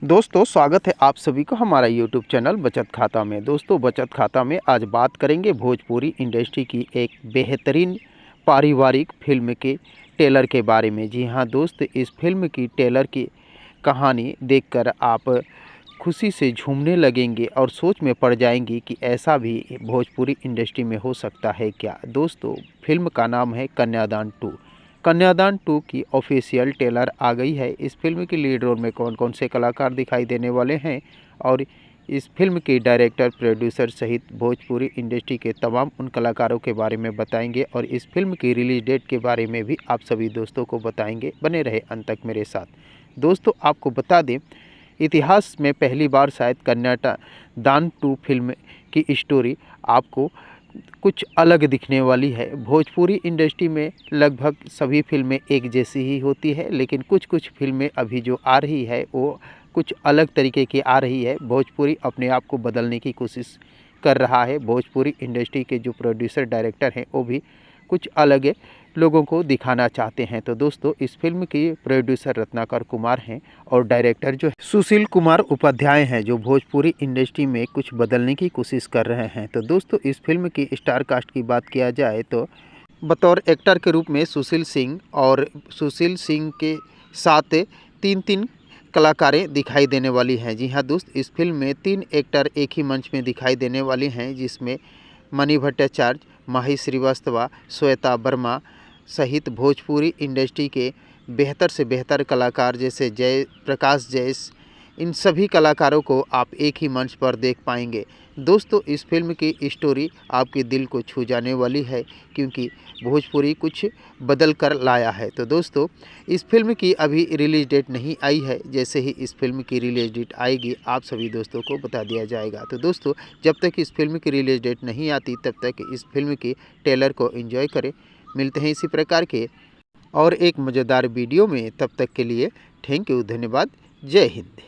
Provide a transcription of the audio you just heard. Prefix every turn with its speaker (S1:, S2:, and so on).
S1: दोस्तों स्वागत है आप सभी को हमारा यूट्यूब चैनल बचत खाता में। दोस्तों बचत खाता में आज बात करेंगे भोजपुरी इंडस्ट्री की एक बेहतरीन पारिवारिक फिल्म के ट्रेलर के बारे में। जी हाँ दोस्त, इस फिल्म की ट्रेलर की कहानी देखकर आप खुशी से झूमने लगेंगे और सोच में पड़ जाएंगी कि ऐसा भी भोजपुरी इंडस्ट्री में हो सकता है क्या। दोस्तों फिल्म का नाम है कन्यादान 2। कन्यादान 2 की ऑफिशियल ट्रेलर आ गई है। इस फिल्म की लीड रोल में कौन कौन से कलाकार दिखाई देने वाले हैं और इस फिल्म के डायरेक्टर, प्रोड्यूसर सहित भोजपुरी इंडस्ट्री के तमाम उन कलाकारों के बारे में बताएंगे और इस फिल्म की रिलीज डेट के बारे में भी आप सभी दोस्तों को बताएंगे। बने रहे अंत तक मेरे साथ। दोस्तों आपको बता दें, इतिहास में पहली बार शायद कन्यादान 2 फिल्म की स्टोरी आपको कुछ अलग दिखने वाली है। भोजपुरी इंडस्ट्री में लगभग सभी फिल्में एक जैसी ही होती है, लेकिन कुछ कुछ फिल्में अभी जो आ रही है वो कुछ अलग तरीके की आ रही है। भोजपुरी अपने आप को बदलने की कोशिश कर रहा है। भोजपुरी इंडस्ट्री के जो प्रोड्यूसर, डायरेक्टर हैं वो भी कुछ अलग लोगों को दिखाना चाहते हैं। तो दोस्तों इस फिल्म के प्रोड्यूसर रत्नाकर कुमार हैं और डायरेक्टर जो सुशील कुमार उपाध्याय हैं, जो भोजपुरी इंडस्ट्री में कुछ बदलने की कोशिश कर रहे हैं। तो दोस्तों इस फिल्म की स्टार कास्ट की बात किया जाए तो बतौर एक्टर के रूप में सुशील सिंह और सुशील सिंह के साथ तीन कलाकारें दिखाई देने वाली हैं। जी हाँ दोस्त, इस फिल्म में 3 एक्टर एक ही मंच में दिखाई देने वाले हैं, जिसमें मणि भट्टाचार्य, माही श्रीवास्तव, श्वेता वर्मा सहित भोजपुरी इंडस्ट्री के बेहतर से बेहतर कलाकार जैसे जय प्रकाश जैस, इन सभी कलाकारों को आप एक ही मंच पर देख पाएंगे। दोस्तों इस फिल्म की स्टोरी आपके दिल को छू जाने वाली है, क्योंकि भोजपुरी कुछ बदल कर लाया है। तो दोस्तों इस फिल्म की अभी रिलीज डेट नहीं आई है। जैसे ही इस फिल्म की रिलीज डेट आएगी आप सभी दोस्तों को बता दिया जाएगा। तो दोस्तों जब तक इस फिल्म की रिलीज डेट नहीं आती तब तक इस फिल्म की ट्रेलर को एंजॉय करें। मिलते हैं इसी प्रकार के और एक मज़ेदार वीडियो में। तब तक के लिए थैंक यू, धन्यवाद, जय हिंद।